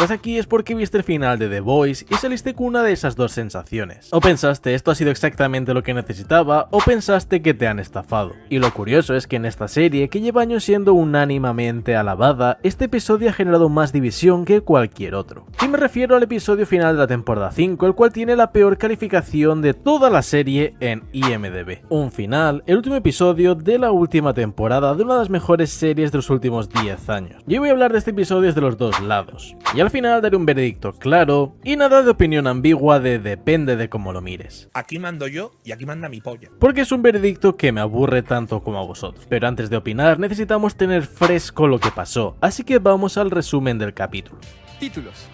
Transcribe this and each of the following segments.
Pues aquí es porque viste el final de The Boys y saliste con una de esas dos sensaciones. O pensaste esto ha sido exactamente lo que necesitaba, o pensaste que te han estafado. Y lo curioso es que en esta serie, que lleva años siendo unánimamente alabada, este episodio ha generado más división que cualquier otro. Y me refiero al episodio final de la temporada 5, el cual tiene la peor calificación de toda la serie en IMDb. Un final, el último episodio de la última temporada de una de las mejores series de los últimos 10 años. Yo voy a hablar de este episodio desde los dos lados. Y al final daré un veredicto claro y nada de opinión ambigua de depende de cómo lo mires. Aquí mando yo y aquí manda mi polla. Porque es un veredicto que me aburre tanto como a vosotros. Pero antes de opinar necesitamos tener fresco lo que pasó, así que vamos al resumen del capítulo. Títulos.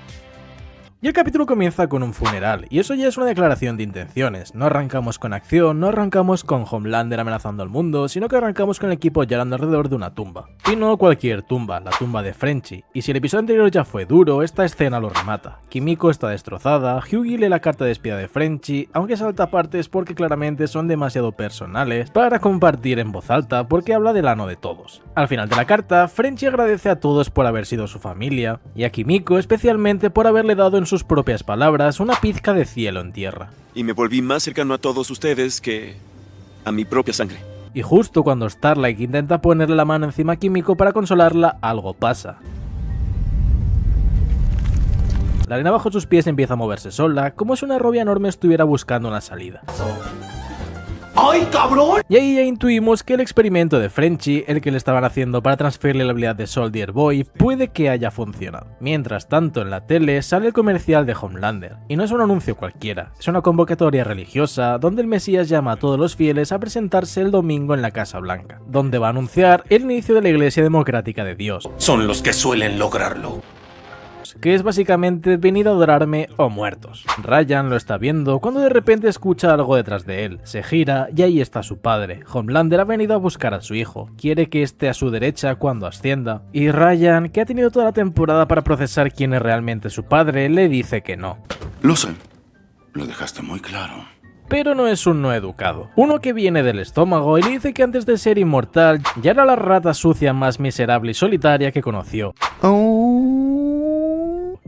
Y el capítulo comienza con un funeral, y eso ya es una declaración de intenciones. No arrancamos con acción, no arrancamos con Homelander amenazando al mundo, sino que arrancamos con el equipo llorando alrededor de una tumba. Y no cualquier tumba, la tumba de Frenchie. Y si el episodio anterior ya fue duro, esta escena lo remata. Kimiko está destrozada, Hughie lee la carta de espía de Frenchie, aunque salta partes porque claramente son demasiado personales para compartir en voz alta porque habla del ano de todos. Al final de la carta, Frenchie agradece a todos por haber sido su familia, y a Kimiko especialmente por haberle dado en sus propias palabras una pizca de cielo en tierra. Y me volví más cercano a todos ustedes que a mi propia sangre. Y justo cuando Starlight intenta ponerle la mano encima a Kimiko para consolarla, algo pasa. La arena bajo sus pies empieza a moverse sola, como si una robia enorme estuviera buscando una salida. ¡Ay, cabrón! Y ahí ya intuimos que el experimento de Frenchie, el que le estaban haciendo para transferirle la habilidad de Soldier Boy, puede que haya funcionado. Mientras tanto, en la tele sale el comercial de Homelander, y no es un anuncio cualquiera, es una convocatoria religiosa donde el Mesías llama a todos los fieles a presentarse el domingo en la Casa Blanca, donde va a anunciar el inicio de la Iglesia Democrática de Dios. Son los que suelen lograrlo. Que es básicamente venid a adorarme o muertos. Ryan lo está viendo cuando de repente escucha algo detrás de él, se gira y ahí está su padre. Homelander ha venido a buscar a su hijo, quiere que esté a su derecha cuando ascienda, y Ryan, que ha tenido toda la temporada para procesar quién es realmente su padre, le dice que no. Lo sé, lo dejaste muy claro. Pero no es un no educado, uno que viene del estómago y le dice que antes de ser inmortal ya era la rata sucia más miserable y solitaria que conoció.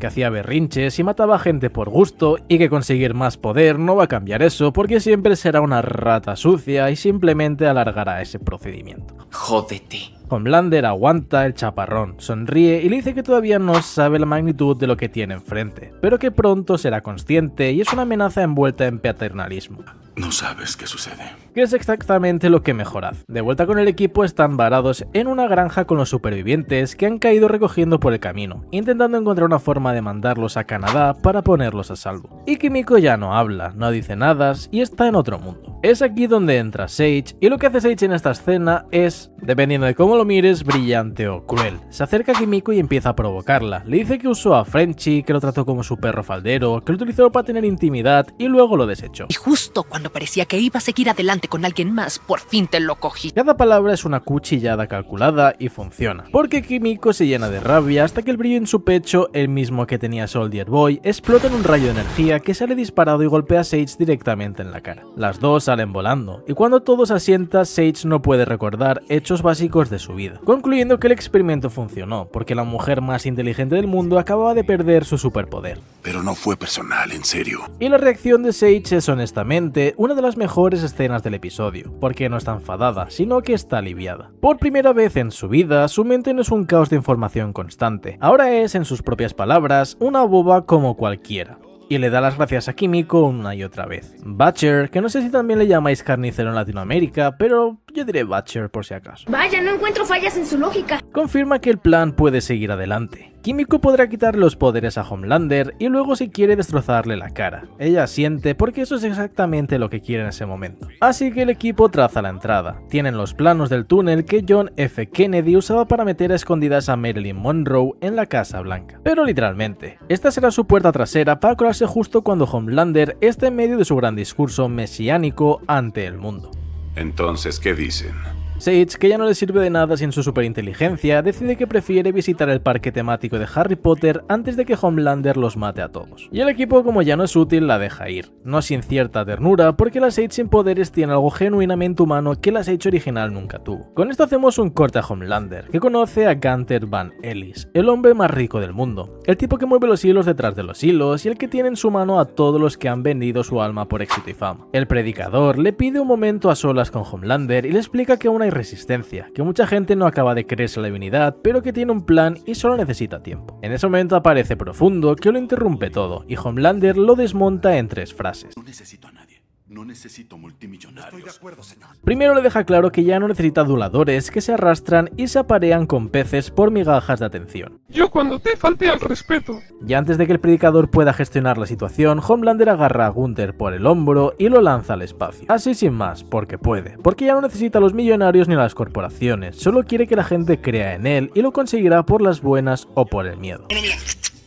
Que hacía berrinches y mataba gente por gusto, y que conseguir más poder no va a cambiar eso porque siempre será una rata sucia y simplemente alargará ese procedimiento. Jódete. Homelander aguanta el chaparrón, sonríe y le dice que todavía no sabe la magnitud de lo que tiene enfrente, pero que pronto será consciente y es una amenaza envuelta en paternalismo. No sabes qué sucede. Que es exactamente lo que mejorad. De vuelta con el equipo están varados en una granja con los supervivientes que han caído recogiendo por el camino, intentando encontrar una forma de mandarlos a Canadá para ponerlos a salvo. Y Kimiko ya no habla, no dice nada y está en otro mundo. Es aquí donde entra Sage, y lo que hace Sage en esta escena es, dependiendo de cómo lo mires, brillante o cruel. Se acerca a Kimiko y empieza a provocarla. Le dice que usó a Frenchie, que lo trató como su perro faldero, que lo utilizó para tener intimidad y luego lo desechó. Y justo cuando parecía que iba a seguir adelante con alguien más, por fin te lo cogí. Cada palabra es una cuchillada calculada y funciona, porque Kimiko se llena de rabia hasta que el brillo en su pecho, el mismo que tenía Soldier Boy, explota en un rayo de energía que sale disparado y golpea a Sage directamente en la cara. Las dos salen volando, y cuando todo se asienta, Sage no puede recordar hechos básicos de su vida, concluyendo que el experimento funcionó, porque la mujer más inteligente del mundo acababa de perder su superpoder. Pero no fue personal, en serio. Y la reacción de Sage es honestamente una de las mejores escenas del episodio, porque no está enfadada, sino que está aliviada. Por primera vez en su vida, su mente no es un caos de información constante, ahora es, en sus propias palabras, una boba como cualquiera. Y le da las gracias a Kimiko una y otra vez. Butcher, que no sé si también le llamáis carnicero en Latinoamérica, pero yo diré Butcher por si acaso. Vaya, no encuentro fallas en su lógica. Confirma que el plan puede seguir adelante. Kimiko podrá quitar los poderes a Homelander y luego si quiere destrozarle la cara. Ella asiente porque eso es exactamente lo que quiere en ese momento. Así que el equipo traza la entrada. Tienen los planos del túnel que John F. Kennedy usaba para meter a escondidas a Marilyn Monroe en la Casa Blanca. Pero literalmente, esta será su puerta trasera para colarse justo cuando Homelander esté en medio de su gran discurso mesiánico ante el mundo. Entonces, ¿qué dicen? Sage, que ya no le sirve de nada sin su superinteligencia, decide que prefiere visitar el parque temático de Harry Potter antes de que Homelander los mate a todos. Y el equipo, como ya no es útil, la deja ir. No sin cierta ternura, porque la Sage sin poderes tiene algo genuinamente humano que la Sage original nunca tuvo. Con esto hacemos un corte a Homelander, que conoce a Gunther Van Ellis, el hombre más rico del mundo, el tipo que mueve los hilos detrás de los hilos y el que tiene en su mano a todos los que han vendido su alma por éxito y fama. El predicador le pide un momento a solas con Homelander y le explica que aún hay resistencia, que mucha gente no acaba de creerse la divinidad, pero que tiene un plan y solo necesita tiempo. En ese momento aparece Profundo, que lo interrumpe todo, y Homelander lo desmonta en 3 frases. No necesito a nadie. No necesito multimillonarios. Estoy de acuerdo, señor. Primero le deja claro que ya no necesita aduladores que se arrastran y se aparean con peces por migajas de atención. Yo cuando te falté al respeto. Y antes de que el predicador pueda gestionar la situación, Homelander agarra a Gunther por el hombro y lo lanza al espacio. Así sin más, porque puede. Porque ya no necesita a los millonarios ni a las corporaciones, solo quiere que la gente crea en él y lo conseguirá por las buenas o por el miedo. Bueno, mira,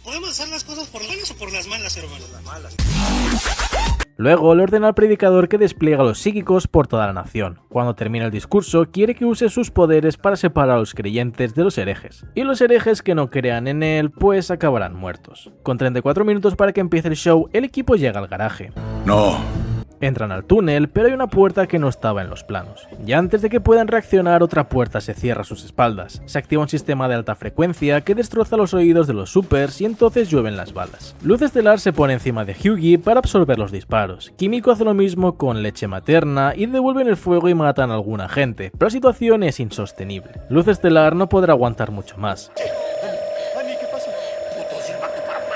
podemos hacer las cosas por las buenas o por las malas, hermano. Las malas. Luego le ordena al predicador que despliega a los psíquicos por toda la nación. Cuando termina el discurso, quiere que use sus poderes para separar a los creyentes de los herejes. Y los herejes que no crean en él, pues acabarán muertos. Con 34 minutos para que empiece el show, el equipo llega al garaje. No. Entran al túnel, pero hay una puerta que no estaba en los planos. Y antes de que puedan reaccionar, otra puerta se cierra a sus espaldas. Se activa un sistema de alta frecuencia que destroza los oídos de los supers y entonces llueven las balas. Luz Estelar se pone encima de Hughie para absorber los disparos. Kimiko hace lo mismo con leche materna y devuelven el fuego y matan a alguna gente, pero la situación es insostenible. Luz Estelar no podrá aguantar mucho más.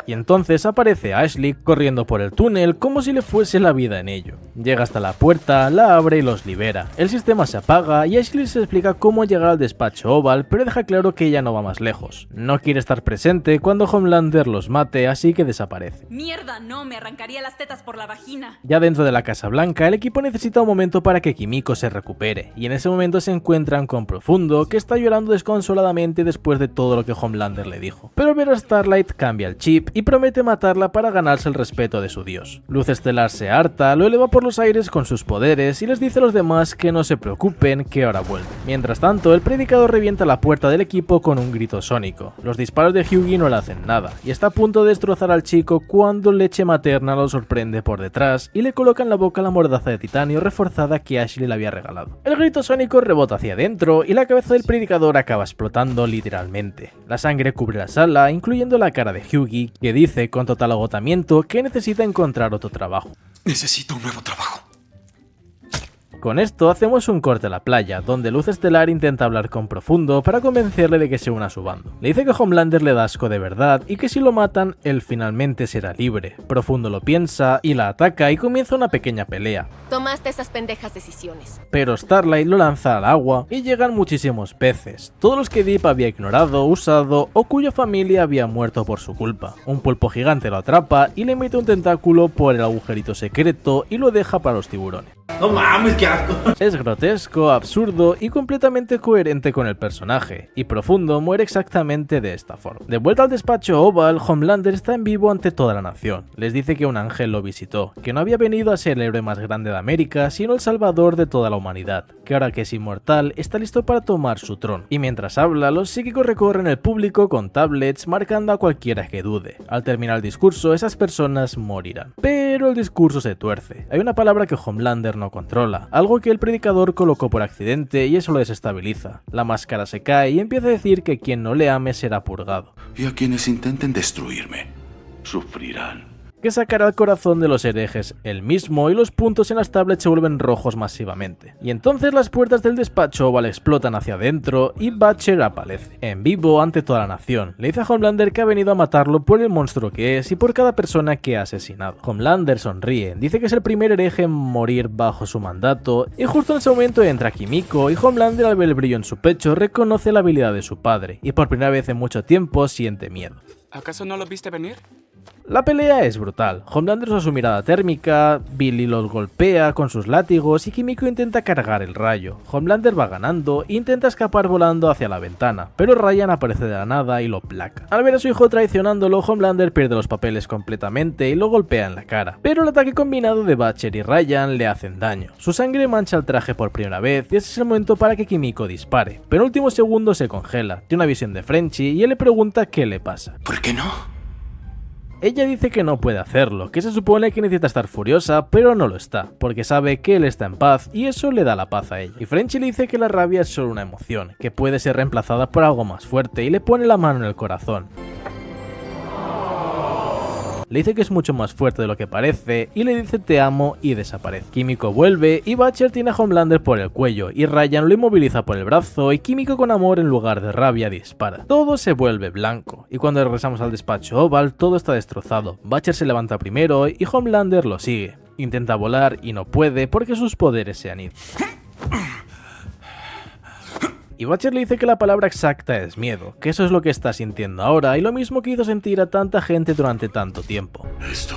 Y entonces aparece Ashley corriendo por el túnel como si le fuese la vida en ello. Llega hasta la puerta, la abre y los libera. El sistema se apaga y Ashley se explica cómo llegar al despacho Oval, pero deja claro que ella no va más lejos. No quiere estar presente cuando Homelander los mate, así que desaparece. Mierda, no, me arrancaría las tetas por la vagina. Ya dentro de la Casa Blanca, el equipo necesita un momento para que Kimiko se recupere, y en ese momento se encuentran con Profundo, que está llorando desconsoladamente después de todo lo que Homelander le dijo. Pero al ver a Starlight cambia el chip y promete matarla para ganarse el respeto de su dios. Luz Estelar se harta, lo eleva por los aires con sus poderes y les dice a los demás que no se preocupen, que ahora vuelve. Mientras tanto, el predicador revienta la puerta del equipo con un grito sónico. Los disparos de Hughie no le hacen nada, y está a punto de destrozar al chico cuando leche materna lo sorprende por detrás y le coloca en la boca la mordaza de titanio reforzada que Ashley le había regalado. El grito sónico rebota hacia adentro y la cabeza del predicador acaba explotando literalmente. La sangre cubre la sala, incluyendo la cara de Hughie, que dice con total agotamiento que necesita encontrar otro trabajo. Necesito un nuevo trabajo. Con esto hacemos un corte a la playa, donde Luz Estelar intenta hablar con Profundo para convencerle de que se una a su bando. Le dice que Homelander le da asco de verdad y que si lo matan, él finalmente será libre. Profundo lo piensa y la ataca y comienza una pequeña pelea. Tomaste esas pendejas decisiones. Pero Starlight lo lanza al agua y llegan muchísimos peces, todos los que Deep había ignorado, usado o cuya familia había muerto por su culpa. Un pulpo gigante lo atrapa y le mete un tentáculo por el agujerito secreto y lo deja para los tiburones. No mames, qué asco. Es grotesco, absurdo y completamente coherente con el personaje, y Profundo muere exactamente de esta forma. De vuelta al despacho Oval, Homelander está en vivo ante toda la nación. Les dice que un ángel lo visitó, que no había venido a ser el héroe más grande de América, sino el salvador de toda la humanidad, que ahora que es inmortal, está listo para tomar su trono. Y mientras habla, los psíquicos recorren el público con tablets marcando a cualquiera que dude. Al terminar el discurso, esas personas morirán. Pero el discurso se tuerce. Hay una palabra que Homelander no controla, algo que el predicador colocó por accidente y eso lo desestabiliza. La máscara se cae y empieza a decir que quien no le ame será purgado. Y a quienes intenten destruirme, sufrirán. Que sacará el corazón de los herejes él mismo y los puntos en las tablets se vuelven rojos masivamente. Y entonces las puertas del despacho Oval explotan hacia adentro y Butcher aparece, en vivo ante toda la nación. Le dice a Homelander que ha venido a matarlo por el monstruo que es y por cada persona que ha asesinado. Homelander sonríe, dice que es el primer hereje en morir bajo su mandato y justo en ese momento entra Kimiko y Homelander al ver el brillo en su pecho reconoce la habilidad de su padre y por primera vez en mucho tiempo siente miedo. ¿Acaso no lo viste venir? La pelea es brutal. Homelander usa su mirada térmica, Billy los golpea con sus látigos y Kimiko intenta cargar el rayo. Homelander va ganando e intenta escapar volando hacia la ventana, pero Ryan aparece de la nada y lo placa. Al ver a su hijo traicionándolo, Homelander pierde los papeles completamente y lo golpea en la cara. Pero el ataque combinado de Butcher y Ryan le hacen daño. Su sangre mancha el traje por primera vez y ese es el momento para que Kimiko dispare. Pero en el último segundo se congela, tiene una visión de Frenchie y él le pregunta qué le pasa. ¿Por qué no? Ella dice que no puede hacerlo, que se supone que necesita estar furiosa, pero no lo está, porque sabe que él está en paz y eso le da la paz a ella. Y Frenchie le dice que la rabia es solo una emoción, que puede ser reemplazada por algo más fuerte y le pone la mano en el corazón. Le dice que es mucho más fuerte de lo que parece y le dice te amo y desaparece. Kimiko vuelve y Butcher tiene a Homelander por el cuello y Ryan lo inmoviliza por el brazo y Kimiko con amor en lugar de rabia dispara. Todo se vuelve blanco y cuando regresamos al despacho Oval todo está destrozado. Butcher se levanta primero y Homelander lo sigue. Intenta volar y no puede porque sus poderes se han ido. Y Butcher le dice que la palabra exacta es miedo, que eso es lo que está sintiendo ahora y lo mismo que hizo sentir a tanta gente durante tanto tiempo. Esto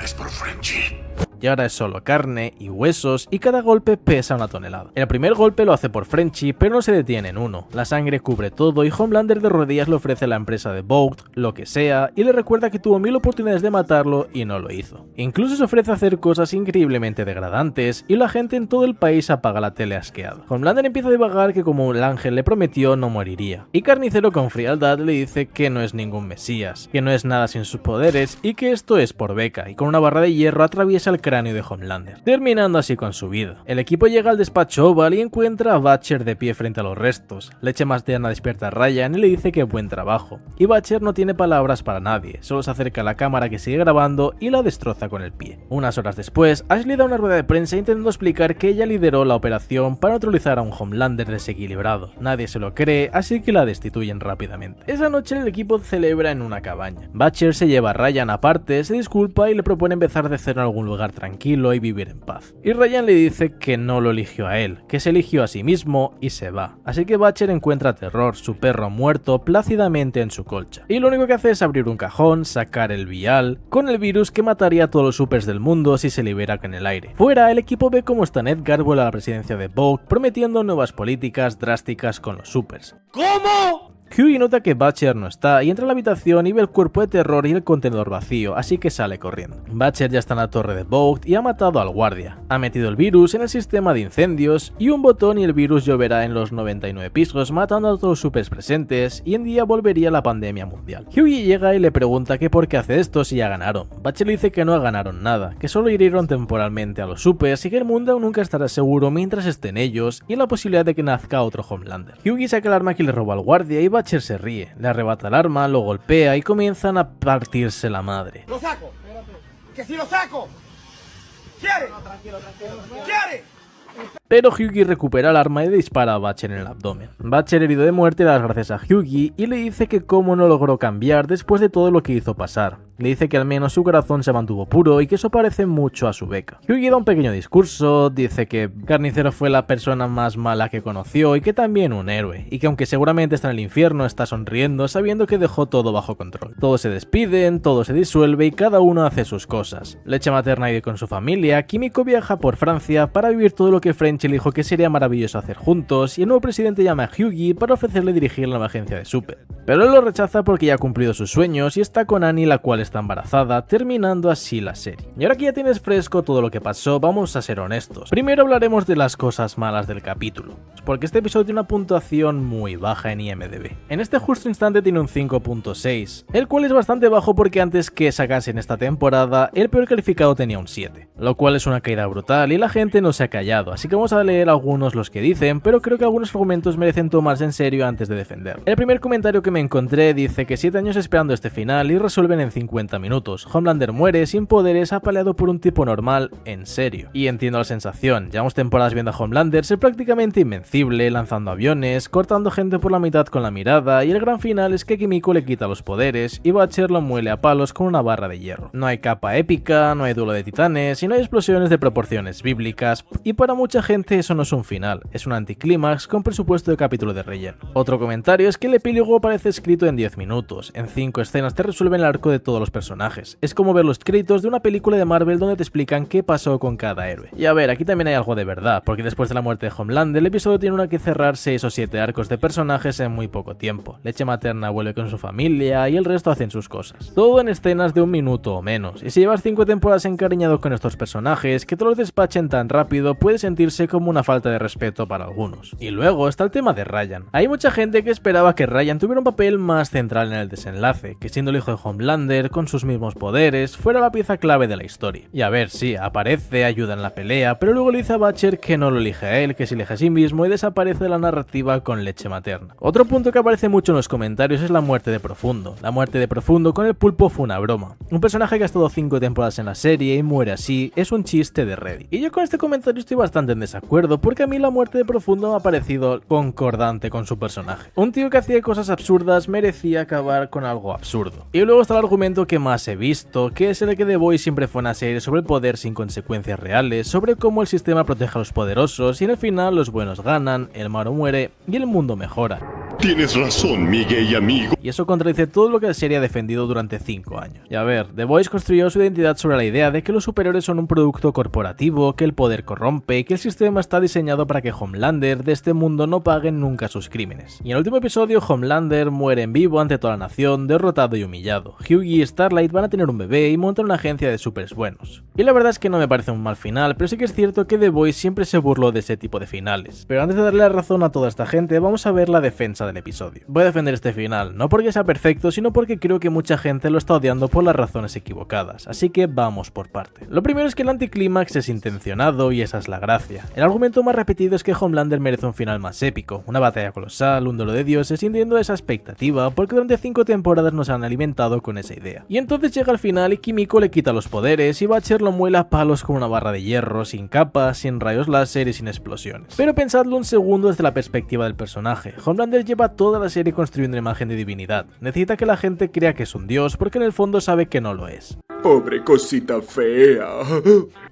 es por Frenchie. Y ahora es solo carne y huesos y cada golpe pesa una tonelada. El primer golpe lo hace por Frenchie, pero no se detiene en uno. La sangre cubre todo y Homelander de rodillas le ofrece a la empresa de Vought lo que sea y le recuerda que tuvo 1000 oportunidades de matarlo y no lo hizo. Incluso se ofrece a hacer cosas increíblemente degradantes y la gente en todo el país apaga la tele asqueado. Homelander empieza a divagar que como el ángel le prometió no moriría. Y Carnicero con frialdad le dice que no es ningún mesías, que no es nada sin sus poderes y que esto es por beca y con una barra de hierro atraviesa el cráneo de Homelander, terminando así con su vida. El equipo llega al despacho Oval y encuentra a Butcher de pie frente a los restos. Leche Materna despierta a Ryan y le dice que buen trabajo. Y Butcher no tiene palabras para nadie, solo se acerca a la cámara que sigue grabando y la destroza con el pie. Unas horas después, Ashley da una rueda de prensa intentando explicar que ella lideró la operación para neutralizar a un Homelander desequilibrado. Nadie se lo cree, así que la destituyen rápidamente. Esa noche el equipo celebra en una cabaña. Butcher se lleva a Ryan aparte, se disculpa y le propone empezar de cero en algún lugar tranquilo y vivir en paz. Y Ryan le dice que no lo eligió a él, que se eligió a sí mismo y se va. Así que Butcher encuentra a Terror, su perro muerto, plácidamente en su colcha. Y lo único que hace es abrir un cajón, sacar el vial, con el virus que mataría a todos los supers del mundo si se libera en el aire. Fuera, el equipo ve cómo Stan Edgar vuela a la presidencia de Vought, prometiendo nuevas políticas drásticas con los supers. ¿Cómo? Hughie nota que Butcher no está y entra a la habitación y ve el cuerpo de Terror y el contenedor vacío, así que sale corriendo. Butcher ya está en la torre de Vought y ha matado al guardia. Ha metido el virus en el sistema de incendios y un botón y el virus lloverá en los 99 pisos matando a todos los supers presentes y en día volvería la pandemia mundial. Hughie llega y le pregunta que por qué hace esto si ya ganaron. Butcher le dice que no ganaron nada, que solo hirieron temporalmente a los supers y que el mundo nunca estará seguro mientras estén ellos y la posibilidad de que nazca otro Homelander. Hughie saca el arma que le robó al guardia y Butcher se ríe, le arrebata el arma, lo golpea y comienzan a partirse la madre. ¡Lo saco! ¡Que si lo saco! ¿Quiere? ¿Quiere? Pero Hughie recupera el arma y dispara a Butcher en el abdomen. Butcher, herido de muerte, da las gracias a Hughie y le dice que cómo no logró cambiar después de todo lo que hizo pasar. Le dice que al menos su corazón se mantuvo puro y que eso parece mucho a su beca. Hughie da un pequeño discurso, dice que Carnicero fue la persona más mala que conoció y que también un héroe, y que aunque seguramente está en el infierno, está sonriendo sabiendo que dejó todo bajo control. Todos se despiden, todo se disuelve y cada uno hace sus cosas. Leche Materna vive con su familia, Kimiko viaja por Francia para vivir todo lo que Frenchie le dijo que sería maravilloso hacer juntos, y el nuevo presidente llama a Hughie para ofrecerle dirigir la nueva agencia de Super. Pero él lo rechaza porque ya ha cumplido sus sueños y está con Annie, la cual está embarazada, terminando así la serie. Y ahora que ya tienes fresco todo lo que pasó, vamos a ser honestos. Primero hablaremos de las cosas malas del capítulo, porque este episodio tiene una puntuación muy baja en IMDb. En este justo instante tiene un 5.6, el cual es bastante bajo porque antes que sacasen esta temporada, el peor calificado tenía un 7, lo cual es una caída brutal y la gente no se ha callado, así que vamos a leer algunos los que dicen, pero creo que algunos argumentos merecen tomarse en serio antes de defender. El primer comentario que me encontré dice que 7 años esperando este final y resuelven en 50 50 minutos. Homelander muere sin poderes, apaleado por un tipo normal, en serio. Y entiendo la sensación, llevamos temporadas viendo a Homelander ser prácticamente invencible, lanzando aviones, cortando gente por la mitad con la mirada, y el gran final es que Kimiko le quita los poderes y Butcher lo muele a palos con una barra de hierro. No hay capa épica, no hay duelo de titanes y no hay explosiones de proporciones bíblicas, y para mucha gente eso no es un final, es un anticlímax con presupuesto de capítulo de relleno. Otro comentario es que el epílogo parece escrito en 10 minutos, en 5 escenas te resuelven el arco de todos los personajes. Es como ver los créditos de una película de Marvel donde te explican qué pasó con cada héroe. Y a ver, aquí también hay algo de verdad, porque después de la muerte de Homelander, el episodio tiene que cerrar 6 o 7 arcos de personajes en muy poco tiempo. Leche Materna vuelve con su familia y el resto hacen sus cosas. Todo en escenas de 1 minuto o menos, y si llevas 5 temporadas encariñado con estos personajes, que te los despachen tan rápido puede sentirse como una falta de respeto para algunos. Y luego está el tema de Ryan. Hay mucha gente que esperaba que Ryan tuviera un papel más central en el desenlace, que siendo el hijo de Homelander, con sus mismos poderes, fuera la pieza clave de la historia. Y a ver, sí, aparece, ayuda en la pelea, pero luego le dice a Butcher que no lo elige a él, que se elige a sí mismo y desaparece de la narrativa con Leche Materna. Otro punto que aparece mucho en los comentarios es la muerte de Profundo. La muerte de Profundo con el pulpo fue una broma. Un personaje que ha estado 5 temporadas en la serie y muere así es un chiste de Reddit. Y yo con este comentario estoy bastante en desacuerdo, porque a mí la muerte de Profundo me ha parecido concordante con su personaje. Un tío que hacía cosas absurdas merecía acabar con algo absurdo. Y luego está el argumento que más he visto, que es el que The Voice siempre fue una serie sobre el poder sin consecuencias reales, sobre cómo el sistema protege a los poderosos y en el final los buenos ganan, el malo muere y el mundo mejora. Tienes razón, mi gay amigo. Y eso contradice todo lo que la serie ha defendido durante 5 años. Y a ver, The Voice construyó su identidad sobre la idea de que los superhéroes son un producto corporativo, que el poder corrompe y que el sistema está diseñado para que Homelander de este mundo no paguen nunca sus crímenes. Y en el último episodio, Homelander muere en vivo ante toda la nación, derrotado y humillado. Hughie y Starlight van a tener un bebé y montan una agencia de supers buenos. Y la verdad es que no me parece un mal final, pero sí que es cierto que The Voice siempre se burló de ese tipo de finales. Pero antes de darle la razón a toda esta gente, vamos a ver la defensa del episodio. Voy a defender este final, no porque sea perfecto, sino porque creo que mucha gente lo está odiando por las razones equivocadas, así que vamos por parte. Lo primero es que el anticlímax es intencionado y esa es la gracia. El argumento más repetido es que Homelander merece un final más épico, una batalla colosal, un duelo de dioses, sintiendo esa expectativa porque durante 5 temporadas nos han alimentado con esa idea. Y entonces llega al final y Kimiko le quita los poderes y Butcher lo muela a palos con una barra de hierro, sin capas, sin rayos láser y sin explosiones. Pero pensadlo un segundo desde la perspectiva del personaje. Homelander lleva toda la serie construyendo una imagen de divinidad. Necesita que la gente crea que es un dios porque en el fondo sabe que no lo es. Pobre cosita fea.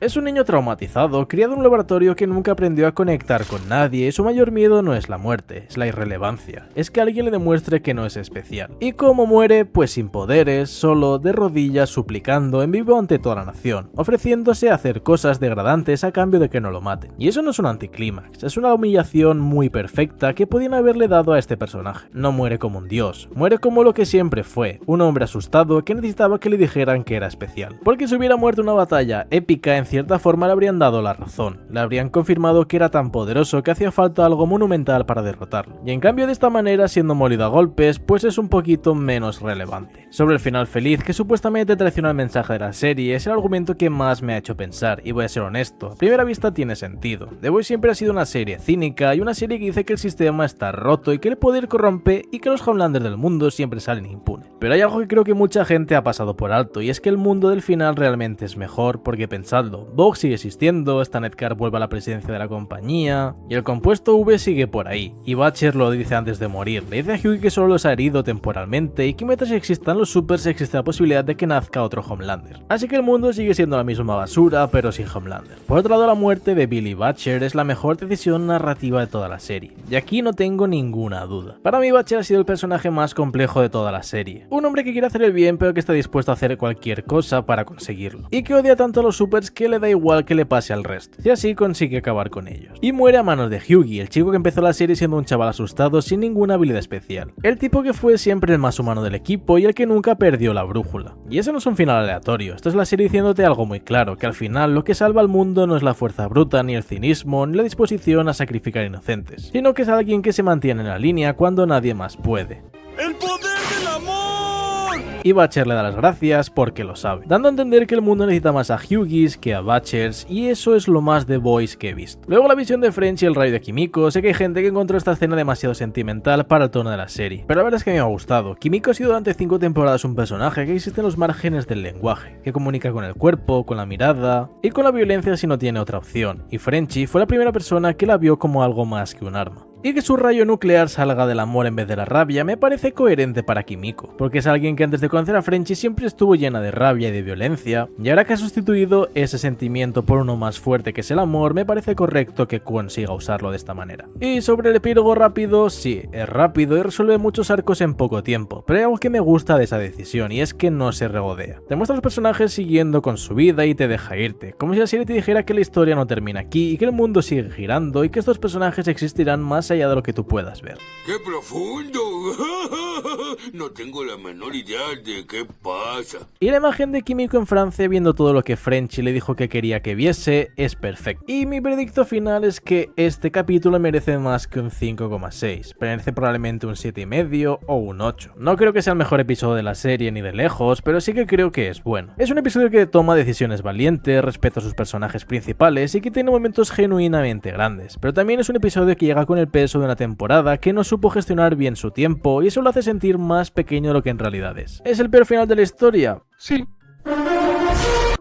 Es un niño traumatizado, criado en un laboratorio que nunca aprendió a conectar con nadie y su mayor miedo no es la muerte, es la irrelevancia. Es que alguien le demuestre que no es especial. ¿Y cómo muere? Pues sin poderes, solo, de rodillas, suplicando, en vivo ante toda la nación, ofreciéndose a hacer cosas degradantes a cambio de que no lo maten. Y eso no es un anticlímax, es una humillación muy perfecta que podían haberle dado a este personaje. No muere como un dios, muere como lo que siempre fue, un hombre asustado que necesitaba que le dijeran que era especial. Porque si hubiera muerto una batalla épica, en cierta forma le habrían dado la razón, le habrían confirmado que era tan poderoso que hacía falta algo monumental para derrotarlo. Y en cambio de esta manera, siendo molido a golpes, pues es un poquito menos relevante. Sobre el final feliz, que supuestamente traiciona el mensaje de la serie, es el argumento que más me ha hecho pensar, y voy a ser honesto, a primera vista tiene sentido. The Voice siempre ha sido una serie cínica y una serie que dice que el sistema está roto y que el poder corrompe y que los Homelanders del mundo siempre salen impunes. Pero hay algo que creo que mucha gente ha pasado por alto, y es que el mundo del final realmente es mejor, porque pensadlo, Vogue sigue existiendo, Stan Edgar vuelve a la presidencia de la compañía, y el compuesto V sigue por ahí, y Butcher lo dice antes de morir, le dice a Hughie que solo los ha herido temporalmente y que mientras existan los supers existe la posibilidad de que nazca otro Homelander. Así que el mundo sigue siendo la misma basura, pero sin Homelander. Por otro lado, la muerte de Billy Butcher es la mejor decisión narrativa de toda la serie, y aquí no tengo ninguna duda. Para mí Butcher ha sido el personaje más complejo de toda la serie, un hombre que quiere hacer el bien pero que está dispuesto a hacer cualquier cosa para conseguirlo, y que odia tanto a los supers que le da igual que le pase al resto, y así consigue acabar con ellos. Y muere a manos de Hughie, el chico que empezó la serie siendo un chaval asustado sin ninguna habilidad especial, el tipo que fue siempre el más humano del equipo y el que nunca perdió la brújula. Y eso no es un final aleatorio, esto es la serie diciéndote algo muy claro, que al final lo que salva al mundo no es la fuerza bruta, ni el cinismo, ni la disposición a sacrificar inocentes, sino que es alguien que se mantiene en la línea cuando nadie más puede. ¡El poder del amor! Y Butcher le da las gracias porque lo sabe, dando a entender que el mundo necesita más a Hughie que a Butchers, y eso es lo más The Boys que he visto. Luego la visión de French y el rayo de Kimiko. Sé que hay gente que encontró esta escena demasiado sentimental para el tono de la serie, pero la verdad es que me ha gustado. Kimiko ha sido durante 5 temporadas un personaje que existe en los márgenes del lenguaje, que comunica con el cuerpo, con la mirada y con la violencia si no tiene otra opción, y Frenchy fue la primera persona que la vio como algo más que un arma. Y que su rayo nuclear salga del amor en vez de la rabia me parece coherente para Kimiko, porque es alguien que antes de conocer a Frenchy siempre estuvo llena de rabia y de violencia, y ahora que ha sustituido ese sentimiento por uno más fuerte que es el amor, me parece correcto que consiga usarlo de esta manera. Y sobre el epílogo rápido, sí, es rápido y resuelve muchos arcos en poco tiempo, pero hay algo que me gusta de esa decisión y es que no se regodea. Te muestra a los personajes siguiendo con su vida y te deja irte, como si la serie te dijera que la historia no termina aquí y que el mundo sigue girando y que estos personajes existirán más allá de lo que tú puedas ver. ¡Qué profundo! No tengo la menor idea de qué pasa. Y la imagen de Kimiko en Francia viendo todo lo que Frenchy le dijo que quería que viese es perfecto. Y mi veredicto final es que este capítulo merece más que un 5,6. Merece probablemente un 7,5 o un 8. No creo que sea el mejor episodio de la serie ni de lejos, pero sí que creo que es bueno. Es un episodio que toma decisiones valientes, respeta a sus personajes principales y que tiene momentos genuinamente grandes. Pero también es un episodio que llega con el peso de una temporada que no supo gestionar bien su tiempo y eso lo hace sentir más pequeño de lo que en realidad es. ¿Es el peor final de la historia? Sí.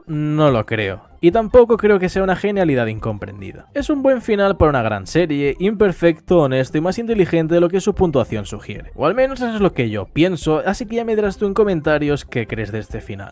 No lo creo. Y tampoco creo que sea una genialidad incomprendida. Es un buen final para una gran serie, imperfecto, honesto y más inteligente de lo que su puntuación sugiere. O al menos eso es lo que yo pienso, así que ya me dirás tú en comentarios qué crees de este final.